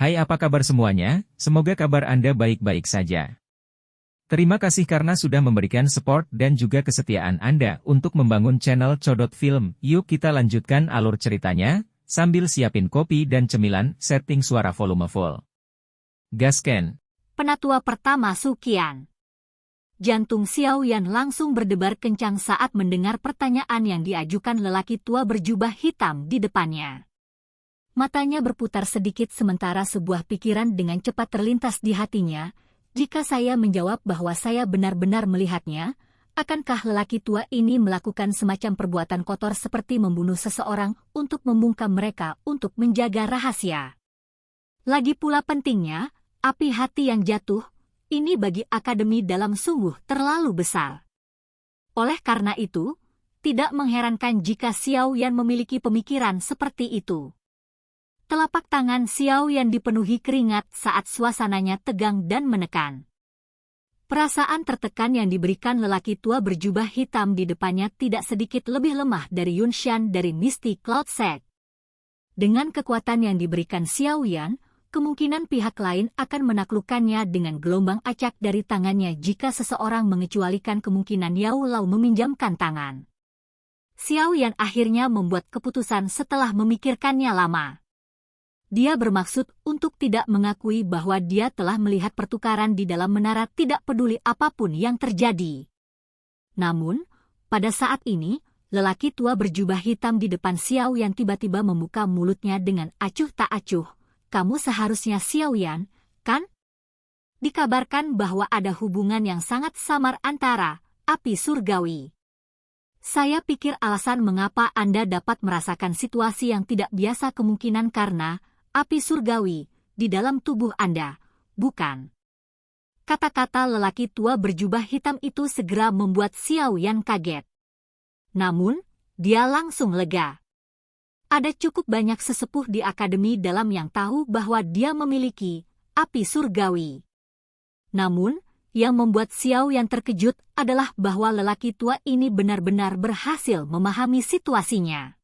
Hai, apa kabar semuanya? Semoga kabar Anda baik-baik saja. Terima kasih karena sudah memberikan support dan juga kesetiaan Anda untuk membangun channel Codot Film. Yuk kita lanjutkan alur ceritanya, sambil siapin kopi dan cemilan, setting suara volume full. Gasken. Penatua pertama Sukian. Jantung Xiao Yan langsung berdebar kencang saat mendengar pertanyaan yang diajukan lelaki tua berjubah hitam di depannya. Matanya berputar sedikit sementara sebuah pikiran dengan cepat terlintas di hatinya. Jika saya menjawab bahwa saya benar-benar melihatnya, akankah lelaki tua ini melakukan semacam perbuatan kotor seperti membunuh seseorang untuk membungkam mereka untuk menjaga rahasia? Lagi pula pentingnya, api hati yang jatuh, ini bagi Akademi Dalam sungguh terlalu besar. Oleh karena itu, tidak mengherankan jika Xiao Yan memiliki pemikiran seperti itu. Telapak tangan Xiao Yan dipenuhi keringat saat suasananya tegang dan menekan. Perasaan tertekan yang diberikan lelaki tua berjubah hitam di depannya tidak sedikit lebih lemah dari Yunshan dari Misty Cloud Sect. Dengan kekuatan yang diberikan Xiao Yan, kemungkinan pihak lain akan menaklukkannya dengan gelombang acak dari tangannya jika seseorang mengecualikan kemungkinan Yao Lao meminjamkan tangan. Xiao Yan akhirnya membuat keputusan setelah memikirkannya lama. Dia bermaksud untuk tidak mengakui bahwa dia telah melihat pertukaran di dalam menara tidak peduli apapun yang terjadi. Namun, pada saat ini, lelaki tua berjubah hitam di depan Xiao Yan tiba-tiba membuka mulutnya dengan acuh tak acuh. Kamu seharusnya Xiao Yan, kan? Dikabarkan bahwa ada hubungan yang sangat samar antara api surgawi. Saya pikir alasan mengapa Anda dapat merasakan situasi yang tidak biasa kemungkinan karena api surgawi di dalam tubuh Anda, bukan? Kata-kata lelaki tua berjubah hitam itu segera membuat Xiao Yan kaget. Namun, dia langsung lega. Ada cukup banyak sesepuh di Akademi Dalam yang tahu bahwa dia memiliki api surgawi. Namun, yang membuat Xiao Yan terkejut adalah bahwa lelaki tua ini benar-benar berhasil memahami situasinya.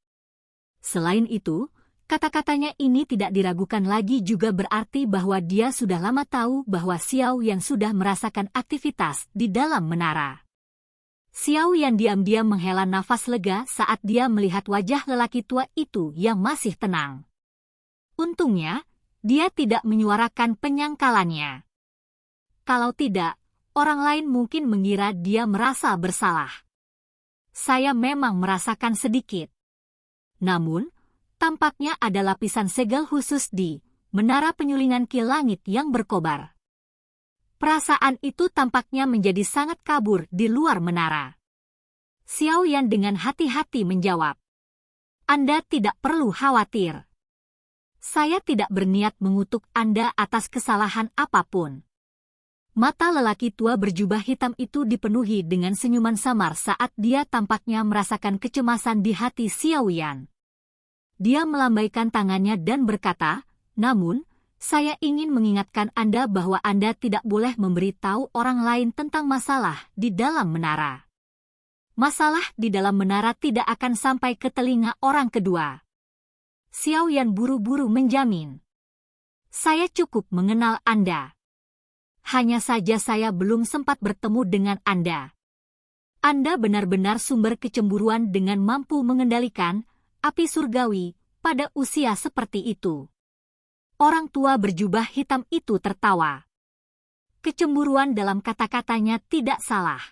Selain itu, kata-katanya ini tidak diragukan lagi juga berarti bahwa dia sudah lama tahu bahwa Xiao Yan sudah merasakan aktivitas di dalam menara. Xiao Yan diam-diam menghela nafas lega saat dia melihat wajah lelaki tua itu yang masih tenang. Untungnya, dia tidak menyuarakan penyangkalannya. Kalau tidak, orang lain mungkin mengira dia merasa bersalah. Saya memang merasakan sedikit. Namun, tampaknya ada lapisan segel khusus di menara penyulingan ki langit yang berkobar. Perasaan itu tampaknya menjadi sangat kabur di luar menara. Xiao Yan dengan hati-hati menjawab, Anda tidak perlu khawatir. Saya tidak berniat mengutuk Anda atas kesalahan apapun. Mata lelaki tua berjubah hitam itu dipenuhi dengan senyuman samar saat dia tampaknya merasakan kecemasan di hati Xiao Yan. Dia melambaikan tangannya dan berkata, namun, saya ingin mengingatkan Anda bahwa Anda tidak boleh memberitahu orang lain tentang masalah di dalam menara. Masalah di dalam menara tidak akan sampai ke telinga orang kedua. Xiao Yan buru-buru menjamin. Saya cukup mengenal Anda. Hanya saja saya belum sempat bertemu dengan Anda. Anda benar-benar sumber kecemburuan dengan mampu mengendalikan api surgawi pada usia seperti itu. Orang tua berjubah hitam itu tertawa. Kecemburuan dalam kata-katanya tidak salah.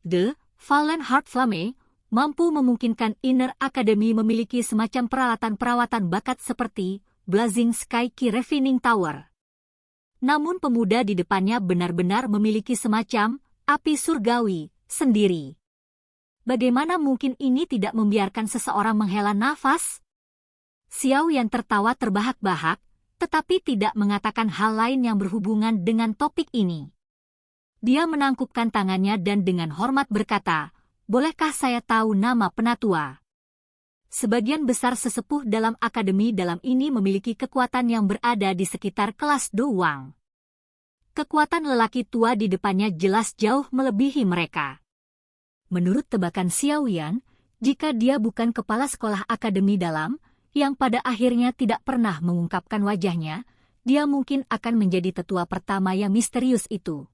The Fallen Heart Flame mampu memungkinkan Inner Academy memiliki semacam peralatan perawatan bakat seperti Blazing Sky Ki Refining Tower. Namun pemuda di depannya benar-benar memiliki semacam api surgawi sendiri. Bagaimana mungkin ini tidak membiarkan seseorang menghela nafas? Xiao Yan tertawa terbahak-bahak, tetapi tidak mengatakan hal lain yang berhubungan dengan topik ini. Dia menangkupkan tangannya dan dengan hormat berkata, bolehkah saya tahu nama penatua? Sebagian besar sesepuh dalam Akademi Dalam ini memiliki kekuatan yang berada di sekitar kelas doang. Kekuatan lelaki tua di depannya jelas jauh melebihi mereka. Menurut tebakan Xiao Yan, jika dia bukan kepala sekolah Akademi Dalam, yang pada akhirnya tidak pernah mengungkapkan wajahnya, dia mungkin akan menjadi tetua pertama yang misterius itu.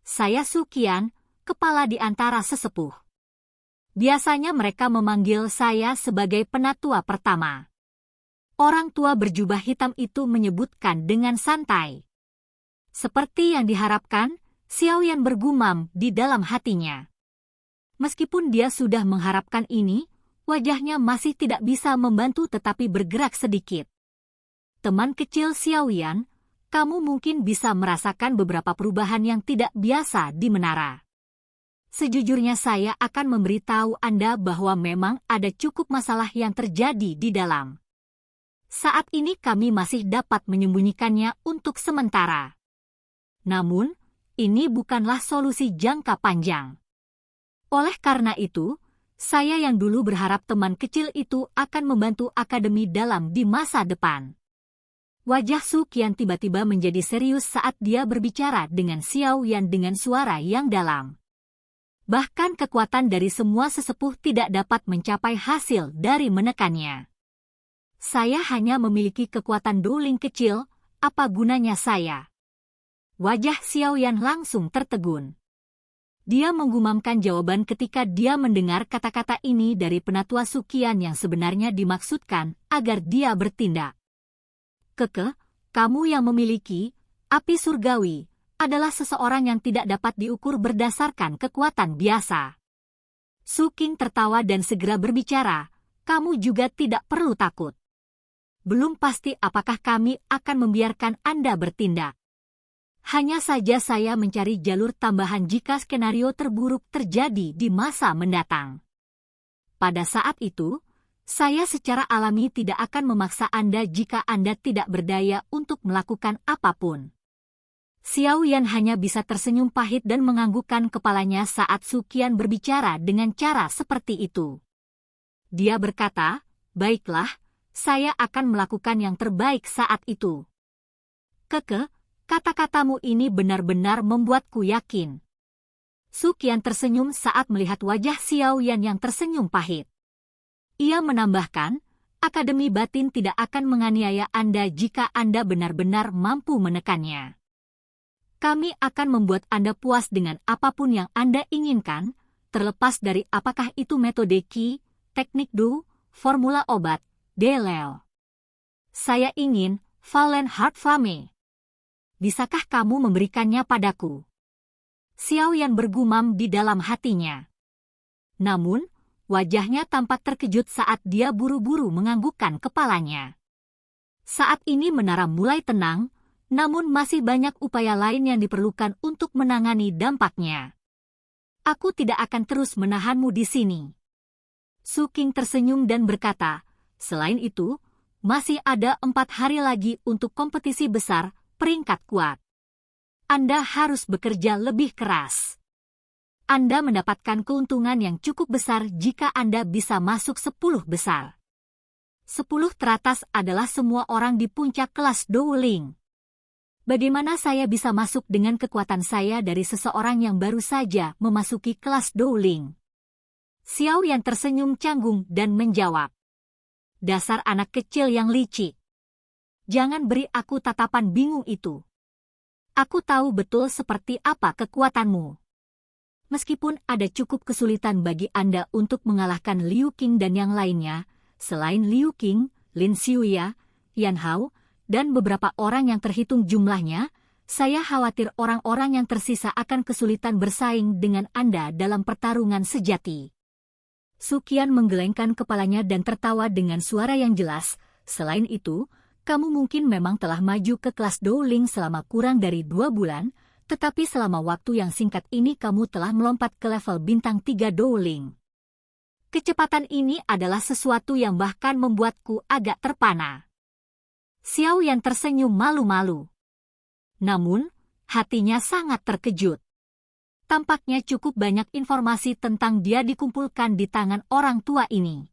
Saya Su Qian, kepala di antara sesepuh. Biasanya mereka memanggil saya sebagai penatua pertama. Orang tua berjubah hitam itu menyebutkan dengan santai. Seperti yang diharapkan, Xiao Yan bergumam di dalam hatinya. Meskipun dia sudah mengharapkan ini, wajahnya masih tidak bisa membantu tetapi bergerak sedikit. Teman kecil Xiao Yan, kamu mungkin bisa merasakan beberapa perubahan yang tidak biasa di menara. Sejujurnya saya akan memberitahu Anda bahwa memang ada cukup masalah yang terjadi di dalam. Saat ini kami masih dapat menyembunyikannya untuk sementara. Namun, ini bukanlah solusi jangka panjang. Oleh karena itu, saya yang dulu berharap teman kecil itu akan membantu Akademi Dalam di masa depan. Wajah Su Qian tiba-tiba menjadi serius saat dia berbicara dengan Xiao Yan dengan suara yang dalam. Bahkan kekuatan dari semua sesepuh tidak dapat mencapai hasil dari menekannya. Saya hanya memiliki kekuatan dueling kecil, apa gunanya saya? Wajah Xiao Yan langsung tertegun. Dia menggumamkan jawaban ketika dia mendengar kata-kata ini dari penatua Su Qian yang sebenarnya dimaksudkan agar dia bertindak. Keke, kamu yang memiliki api surgawi adalah seseorang yang tidak dapat diukur berdasarkan kekuatan biasa. Su King tertawa dan segera berbicara, kamu juga tidak perlu takut. Belum pasti apakah kami akan membiarkan Anda bertindak. Hanya saja saya mencari jalur tambahan jika skenario terburuk terjadi di masa mendatang. Pada saat itu, saya secara alami tidak akan memaksa Anda jika Anda tidak berdaya untuk melakukan apapun. Xiao Yan hanya bisa tersenyum pahit dan menganggukkan kepalanya saat Su Qian berbicara dengan cara seperti itu. Dia berkata, baiklah, saya akan melakukan yang terbaik saat itu. Keke, kata-katamu ini benar-benar membuatku yakin. Su Qian tersenyum saat melihat wajah Xiao Yan yang tersenyum pahit. Ia menambahkan, Akademi Batin tidak akan menganiaya Anda jika Anda benar-benar mampu menekannya. Kami akan membuat Anda puas dengan apapun yang Anda inginkan, terlepas dari apakah itu metode Qi, teknik Du, formula obat, Deleo. Saya ingin Valen Heart Flame. Bisakah kamu memberikannya padaku? Xiao Yan bergumam di dalam hatinya. Namun, wajahnya tampak terkejut saat dia buru-buru menganggukkan kepalanya. Saat ini menara mulai tenang, namun masih banyak upaya lain yang diperlukan untuk menangani dampaknya. Aku tidak akan terus menahanmu di sini. Su King tersenyum dan berkata, selain itu, masih ada 4 hari lagi untuk kompetisi besar, peringkat kuat. Anda harus bekerja lebih keras. Anda mendapatkan keuntungan yang cukup besar jika Anda bisa masuk 10 besar. 10 teratas adalah semua orang di puncak kelas dueling. Bagaimana saya bisa masuk dengan kekuatan saya dari seseorang yang baru saja memasuki kelas dueling? Xiao Yan tersenyum canggung dan menjawab. Dasar anak kecil yang licik. Jangan beri aku tatapan bingung itu. Aku tahu betul seperti apa kekuatanmu. Meskipun ada cukup kesulitan bagi Anda untuk mengalahkan Liu Qing dan yang lainnya, selain Liu Qing, Lin Xiuya, Yan Hao, dan beberapa orang yang terhitung jumlahnya, saya khawatir orang-orang yang tersisa akan kesulitan bersaing dengan Anda dalam pertarungan sejati. Su Qian menggelengkan kepalanya dan tertawa dengan suara yang jelas. Selain itu, kamu mungkin memang telah maju ke kelas dueling selama kurang dari 2 bulan, tetapi selama waktu yang singkat ini kamu telah melompat ke level bintang 3 dueling. Kecepatan ini adalah sesuatu yang bahkan membuatku agak terpana. Xiao Yan tersenyum malu-malu. Namun, hatinya sangat terkejut. Tampaknya cukup banyak informasi tentang dia dikumpulkan di tangan orang tua ini.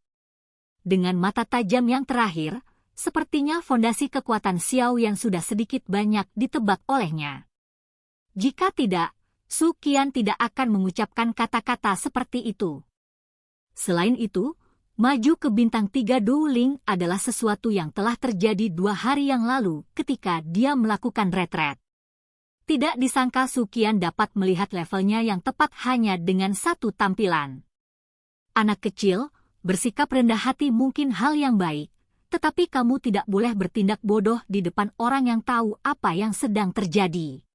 Dengan mata tajam yang terakhir, sepertinya fondasi kekuatan Xiao Yan sudah sedikit banyak ditebak olehnya. Jika tidak, Su Qian tidak akan mengucapkan kata-kata seperti itu. Selain itu, Maju ke bintang 3 dueling adalah sesuatu yang telah terjadi 2 hari yang lalu ketika dia melakukan retret. Tidak disangka Sukian dapat melihat levelnya yang tepat hanya dengan satu tampilan. Anak kecil, bersikap rendah hati mungkin hal yang baik, tetapi kamu tidak boleh bertindak bodoh di depan orang yang tahu apa yang sedang terjadi.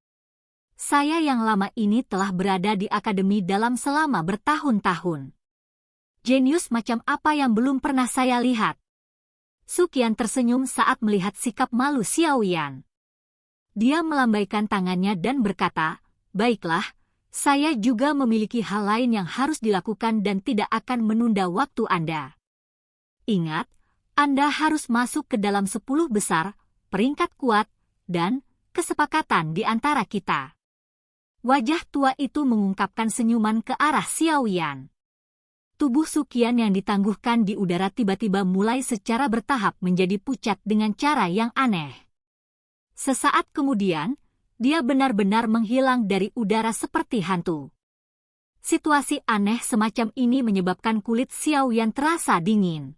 Saya yang lama ini telah berada di akademi dalam selama bertahun-tahun. Jenius macam apa yang belum pernah saya lihat? Sukian tersenyum saat melihat sikap malu Xiaoyan. Dia melambaikan tangannya dan berkata, "Baiklah, saya juga memiliki hal lain yang harus dilakukan dan tidak akan menunda waktu Anda. Ingat, Anda harus masuk ke dalam 10 besar, peringkat kuat, dan kesepakatan di antara kita." Wajah tua itu mengungkapkan senyuman ke arah Xiaoyan. Tubuh Sukian yang ditangguhkan di udara tiba-tiba mulai secara bertahap menjadi pucat dengan cara yang aneh. Sesaat kemudian, dia benar-benar menghilang dari udara seperti hantu. Situasi aneh semacam ini menyebabkan kulit Xiaoyan terasa dingin.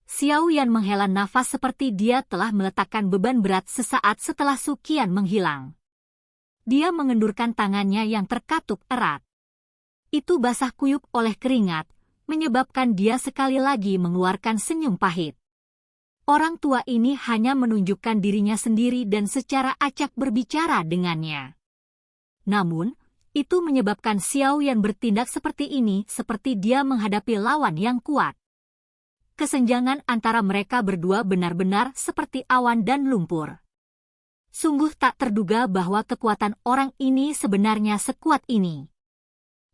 Xiaoyan menghela nafas seperti dia telah meletakkan beban berat sesaat setelah Sukian menghilang. Dia mengendurkan tangannya yang terkatup erat. Itu basah kuyup oleh keringat, menyebabkan dia sekali lagi mengeluarkan senyum pahit. Orang tua ini hanya menunjukkan dirinya sendiri dan secara acak berbicara dengannya. Namun, itu menyebabkan Xiaoyan bertindak seperti ini seperti dia menghadapi lawan yang kuat. Kesenjangan antara mereka berdua benar-benar seperti awan dan lumpur. Sungguh tak terduga bahwa kekuatan orang ini sebenarnya sekuat ini.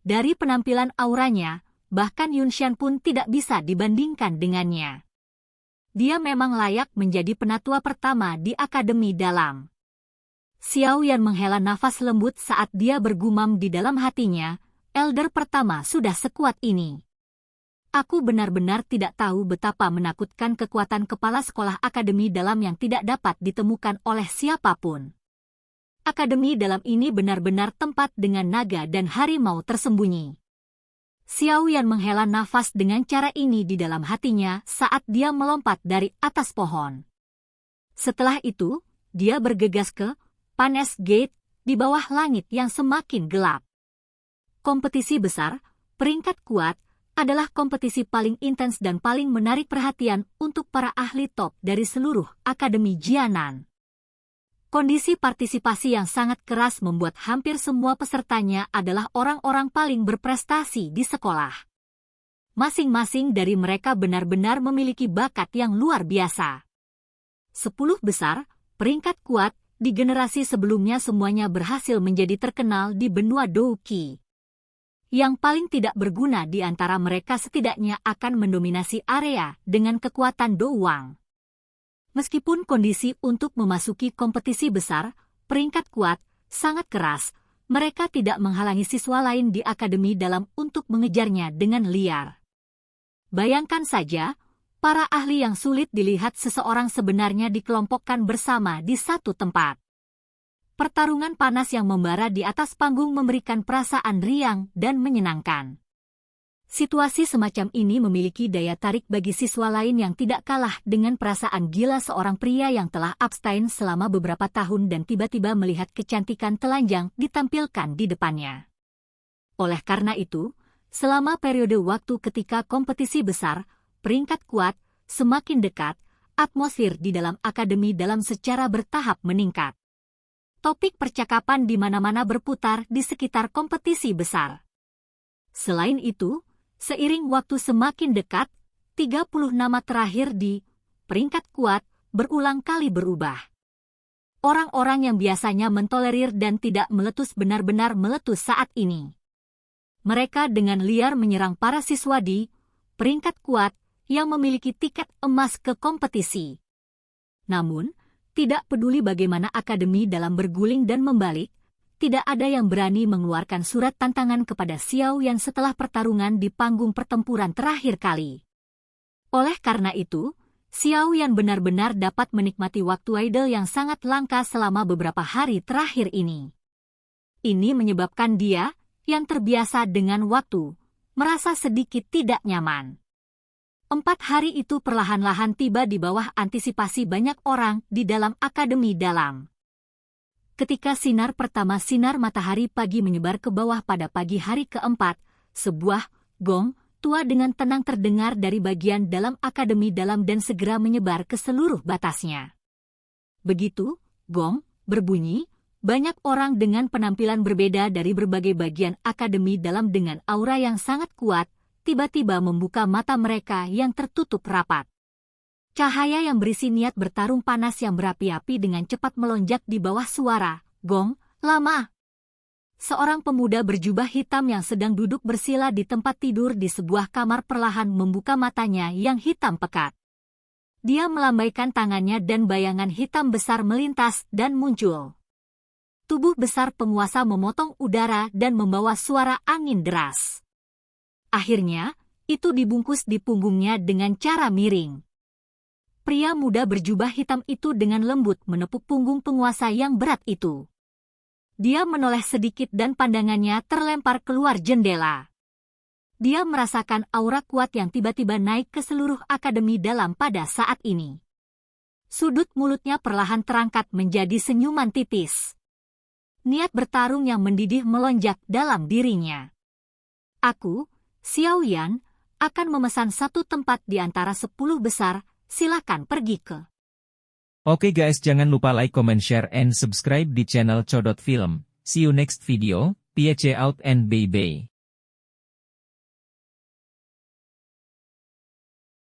Dari penampilan auranya, bahkan Yunshan pun tidak bisa dibandingkan dengannya. Dia memang layak menjadi penatua pertama di Akademi Dalam. Xiaoyan menghela nafas lembut saat dia bergumam di dalam hatinya, Elder pertama sudah sekuat ini. Aku benar-benar tidak tahu betapa menakutkan kekuatan kepala sekolah Akademi Dalam yang tidak dapat ditemukan oleh siapapun. Akademi Dalam ini benar-benar tempat dengan naga dan harimau tersembunyi. Xiaoyan menghela nafas dengan cara ini di dalam hatinya saat dia melompat dari atas pohon. Setelah itu, dia bergegas ke Panes Gate di bawah langit yang semakin gelap. Kompetisi besar, peringkat kuat, adalah kompetisi paling intens dan paling menarik perhatian untuk para ahli top dari seluruh Akademi Jianan. Kondisi partisipasi yang sangat keras membuat hampir semua pesertanya adalah orang-orang paling berprestasi di sekolah. Masing-masing dari mereka benar-benar memiliki bakat yang luar biasa. 10 besar, peringkat kuat, di generasi sebelumnya semuanya berhasil menjadi terkenal di benua Douqi. Yang paling tidak berguna di antara mereka setidaknya akan mendominasi area dengan kekuatan Douwang. Meskipun kondisi untuk memasuki kompetisi besar, peringkat kuat, sangat keras, mereka tidak menghalangi siswa lain di Akademi Dalam untuk mengejarnya dengan liar. Bayangkan saja, para ahli yang sulit dilihat seseorang sebenarnya dikelompokkan bersama di satu tempat. Pertarungan panas yang membara di atas panggung memberikan perasaan riang dan menyenangkan. Situasi semacam ini memiliki daya tarik bagi siswa lain yang tidak kalah dengan perasaan gila seorang pria yang telah abstain selama beberapa tahun dan tiba-tiba melihat kecantikan telanjang ditampilkan di depannya. Oleh karena itu, selama periode waktu ketika kompetisi besar, peringkat kuat, semakin dekat, atmosfer di dalam Akademi Dalam secara bertahap meningkat. Topik percakapan di mana-mana berputar di sekitar kompetisi besar. Selain itu, seiring waktu semakin dekat, 30 nama terakhir di peringkat kuat berulang kali berubah. Orang-orang yang biasanya mentolerir dan tidak meletus benar-benar meletus saat ini. Mereka dengan liar menyerang para siswa di peringkat kuat yang memiliki tiket emas ke kompetisi. Namun, tidak peduli bagaimana Akademi Dalam berguling dan membalik, tidak ada yang berani mengeluarkan surat tantangan kepada Xiaoyan setelah pertarungan di panggung pertempuran terakhir kali. Oleh karena itu, Xiaoyan benar-benar dapat menikmati waktu idle yang sangat langka selama beberapa hari terakhir ini. Ini menyebabkan dia, yang terbiasa dengan waktu, merasa sedikit tidak nyaman. 4 hari itu perlahan-lahan tiba di bawah antisipasi banyak orang di dalam Akademi Dalam. Ketika sinar pertama sinar matahari pagi menyebar ke bawah pada pagi hari keempat, sebuah gong tua dengan tenang terdengar dari bagian dalam Akademi Dalam dan segera menyebar ke seluruh batasnya. Begitu gong berbunyi, banyak orang dengan penampilan berbeda dari berbagai bagian Akademi Dalam dengan aura yang sangat kuat, tiba-tiba membuka mata mereka yang tertutup rapat. Cahaya yang berisi niat bertarung panas yang berapi-api dengan cepat melonjak di bawah suara gong lama. Seorang pemuda berjubah hitam yang sedang duduk bersila di tempat tidur di sebuah kamar perlahan membuka matanya yang hitam pekat. Dia melambaikan tangannya dan bayangan hitam besar melintas dan muncul. Tubuh besar penguasa memotong udara dan membawa suara angin deras. Akhirnya, itu dibungkus di punggungnya dengan cara miring. Pria muda berjubah hitam itu dengan lembut menepuk punggung penguasa yang berat itu. Dia menoleh sedikit dan pandangannya terlempar keluar jendela. Dia merasakan aura kuat yang tiba-tiba naik ke seluruh Akademi Dalam pada saat ini. Sudut mulutnya perlahan terangkat menjadi senyuman tipis. Niat bertarung yang mendidih melonjak dalam dirinya. Aku, Xiao Yan, akan memesan satu tempat di antara 10 besar. Silakan pergi ke. Oke guys, jangan lupa like, comment, share, and subscribe di channel Codot Film. See you next video. Peace out and bye-bye.